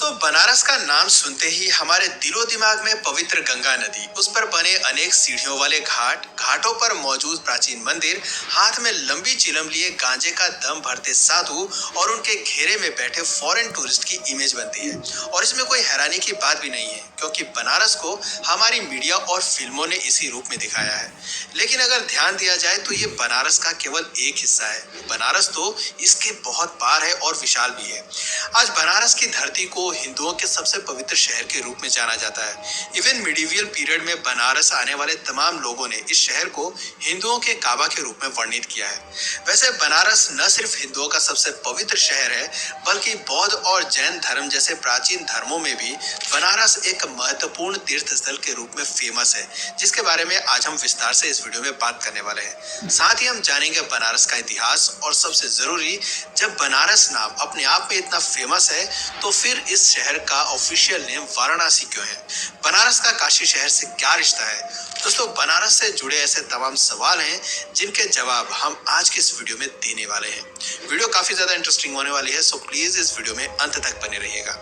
दोस्तों, बनारस का नाम सुनते ही हमारे दिलो दिमाग में पवित्र गंगा नदी, उस पर बने अनेक सीढ़ियों वाले घाटों पर मौजूद प्राचीन मंदिर, हाथ में लंबी चिलम लिए गांजे का दम भरते साधु और उनके घेरे में बैठे फॉरेन टूरिस्ट की इमेज बनती है। और इसमें कोई हैरानी की बात भी नहीं है, क्योंकि बनारस को हमारी मीडिया और फिल्मों ने इसी रूप में दिखाया है। लेकिन अगर ध्यान दिया जाए तो ये बनारस का केवल एक हिस्सा है। बनारस तो इसके बहुत पार है और विशाल भी है। आज बनारस की धरती को हिंदुओं के सबसे पवित्र शहर के रूप में जाना जाता है। इवन मिडिवियल पीरियड में बनारस आने वाले तमाम लोगों ने इस शहर को हिंदुओं के काबा के रूप में वर्णित किया है। वैसे बनारस न सिर्फ हिंदुओं का सबसे पवित्र शहर है, बल्कि बौद्ध और जैन धर्म जैसे प्राचीन धर्मों में भी बनारस एक महत्वपूर्ण तीर्थ स्थल के रूप में फेमस है, जिसके बारे में आज हम विस्तार से इस वीडियो में बात करने वाले हैं। साथ ही हम जानेंगे बनारस का इतिहास, और सबसे जरूरी, जब बनारस नाम अपने आप में इतना फेमस है तो फिर इस शहर का ऑफिशियल नेम वाराणसी क्यों है? बनारस का काशी शहर से क्या रिश्ता है? दोस्तों, बनारस से जुड़े ऐसे तमाम सवाल हैं जिनके जवाब हम आज के इस वीडियो में देने वाले हैं। वीडियो काफी ज्यादा इंटरेस्टिंग होने वाली है, सो प्लीज इस वीडियो में अंत तक बने रहिएगा।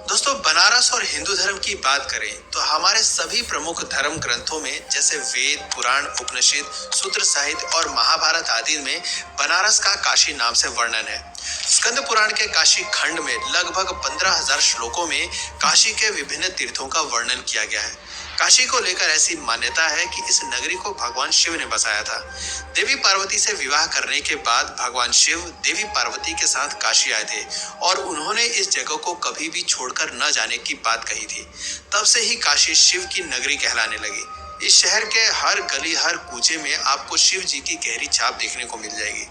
दोस्तों, बनारस और हिंदू धर्म की बात करें तो हमारे सभी प्रमुख धर्म ग्रंथों में, जैसे वेद, पुराण, उपनिषद, सूत्र साहित्य और महाभारत आदि में बनारस का काशी नाम से वर्णन है। स्कंद पुराण के काशी खंड में लगभग 15,000 श्लोकों में काशी के विभिन्न तीर्थों का वर्णन किया गया है। काशी को लेकर ऐसी मान्यता है कि इस नगरी को भगवान शिव ने बसाया था। देवी पार्वती से विवाह करने के बाद भगवान शिव देवी पार्वती के साथ काशी आए थे और उन्होंने इस जगह को कभी भी छोड़कर न जाने की बात कही थी। तब से ही काशी शिव की नगरी कहलाने लगी। इस शहर के हर गली, हर कूचे में आपको शिव जी की गहरी छाप देखने को मिल जाएगी।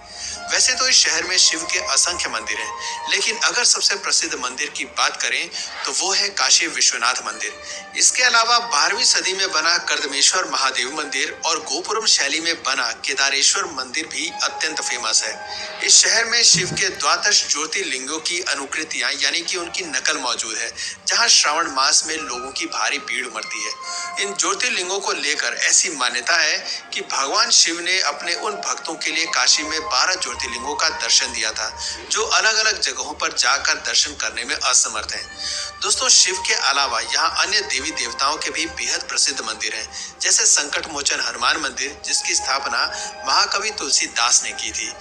वैसे तो इस शहर में शिव के असंख्य मंदिर हैं, लेकिन अगर सबसे प्रसिद्ध मंदिर की बात करें तो वो है काशी विश्वनाथ मंदिर। इसके अलावा 12वीं सदी में बना कर्दमेश्वर महादेव मंदिर और गोपुरम शैली में बना केदारेश्वर मंदिर भी अत्यंत फेमस है। इस शहर में शिव के द्वादश ज्योतिर्लिंगों की अनुकृतियां, यानी कि उनकी नकल मौजूद है, जहां श्रावण मास में लोगों की भारी भीड़ उमड़ती है। इन ज्योतिर्लिंगों को लेकर ऐसी मान्यता है कि भगवान शिव ने अपने उन भक्तों के लिए काशी में 12 ज्योतिर्लिंगों का दर्शन दिया था, जो अलग अलग जगहों पर जाकर दर्शन करने में असमर्थ हैं। दोस्तों, शिव के अलावा यहाँ अन्य देवी देवताओं के भी बेहद प्रसिद्ध मंदिर हैं, जैसे संकट मोचन हनुमान मंदिर, जिसकी स्थापना महाकवि तुलसीदास ने की थी।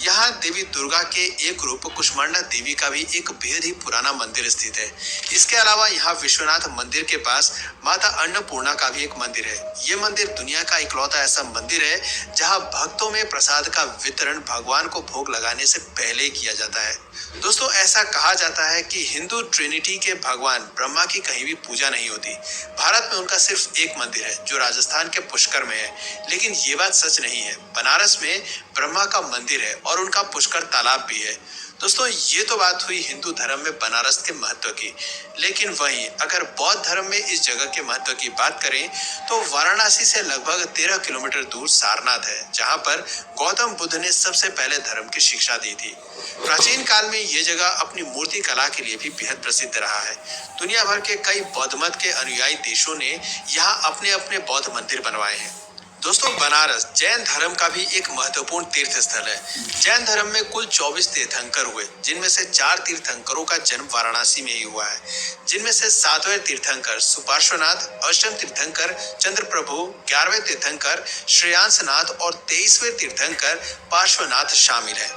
यहाँ देवी दुर्गा के एक रूप कुष्मांडा देवी का भी एक बेहद ही पुराना मंदिर स्थित है। इसके अलावा यहाँ विश्वनाथ मंदिर के पास माता अन्नपूर्णा का भी एक मंदिर है। ये मंदिर दुनिया का इकलौता ऐसा मंदिर है जहाँ भक्तों में प्रसाद का वितरण भगवान को भोग लगाने से पहले किया जाता है। दोस्तों, ऐसा कहा जाता है कि हिंदू ट्रिनिटी के भगवान ब्रह्मा की कहीं भी पूजा नहीं होती। भारत में उनका सिर्फ एक मंदिर है, जो राजस्थान के पुष्कर में है। लेकिन ये बात सच नहीं है। बनारस में ब्रह्मा का मंदिर है और उनका पुष्कर तालाब भी है। दोस्तों, ये तो बात हुई हिंदू धर्म में बनारस के महत्व की। लेकिन वहीं अगर बौद्ध धर्म में इस जगह के महत्व की बात करें तो वाराणसी से लगभग 13 किलोमीटर दूर सारनाथ है, जहां पर गौतम बुद्ध ने सबसे पहले धर्म की शिक्षा दी थी। प्राचीन काल में ये जगह अपनी मूर्ति कला के लिए भी बेहद प्रसिद्ध रहा है। दुनिया भर के कई बौद्ध मत के अनुयायी देशों ने यहाँ अपने अपने बौद्ध मंदिर बनवाए हैं। दोस्तों, बनारस जैन धर्म का भी एक महत्वपूर्ण तीर्थ स्थल है। जैन धर्म में कुल 24 तीर्थंकर हुए, जिनमें से 4 तीर्थंकरों का जन्म वाराणसी में ही हुआ है, जिनमें से 7वें तीर्थंकर सुपार्श्वनाथ, 8वें तीर्थंकर चंद्रप्रभु, 11वें तीर्थंकर श्रेयांसनाथ और 23वें तीर्थंकर पार्श्वनाथ शामिल है।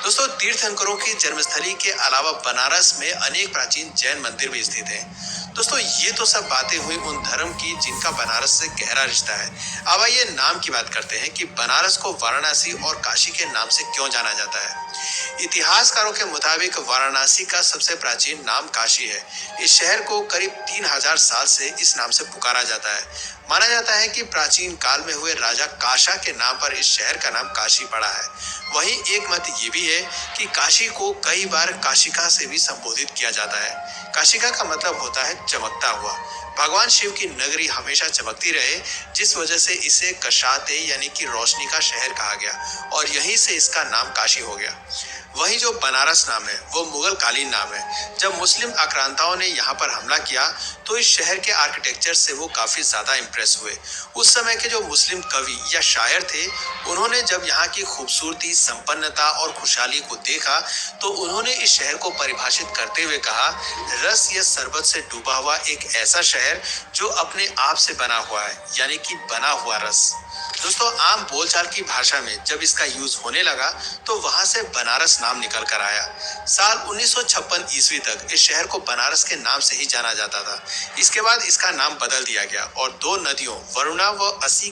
दोस्तों, तीर्थंकरों की जन्मस्थली के अलावा बनारस में अनेक प्राचीन जैन मंदिर भी स्थित हैं। दोस्तों, ये तो सब बातें हुई उन धर्म की जिनका बनारस से गहरा रिश्ता है। अब आइए नाम की बात करते हैं कि बनारस को वाराणसी और काशी के नाम से क्यों जाना जाता है। इतिहासकारों के मुताबिक वाराणसी का सबसे प्राचीन नाम काशी है। इस शहर को करीब 3000 साल से इस नाम से पुकारा जाता है। माना जाता है कि प्राचीन काल में हुए राजा काशा के नाम पर इस शहर का नाम काशी पड़ा है। वहीं एक मत ये भी है कि काशी को कई बार काशिका से भी संबोधित किया जाता है। काशिका का मतलब होता है चमकता हुआ। भगवान शिव की नगरी हमेशा चमकती रहे, जिस वजह से इसे कशाते यानी कि रोशनी का शहर कहा गया और यहीं से इसका नाम काशी हो गया। वहीं जो बनारस नाम है वो मुगल कालीन नाम है। जब मुस्लिम आक्रांताओं ने यहाँ पर हमला किया तो इस शहर के आर्किटेक्चर से वो काफी ज्यादा इम्प्रेस हुए। उस समय के जो मुस्लिम कवि या शायर थे, उन्होंने जब यहाँ की खूबसूरती, संपन्नता और खुशहाली को देखा तो उन्होंने इस शहर को परिभाषित करते हुए कहा, रस या शरबत से डूबा हुआ एक ऐसा शहर जो अपने आप से बना हुआ है, यानी कि बना हुआ रस। दोस्तों, आम बोलचाल की भाषा में जब इसका यूज होने लगा तो वहां से बनारस नाम निकल कर आया। साल 1956 ईस्वी तक इस शहर को बनारस के नाम से ही जाना जाता था। इसके बाद इसका नाम बदल दिया गया और दो नदियों वरुणा व असी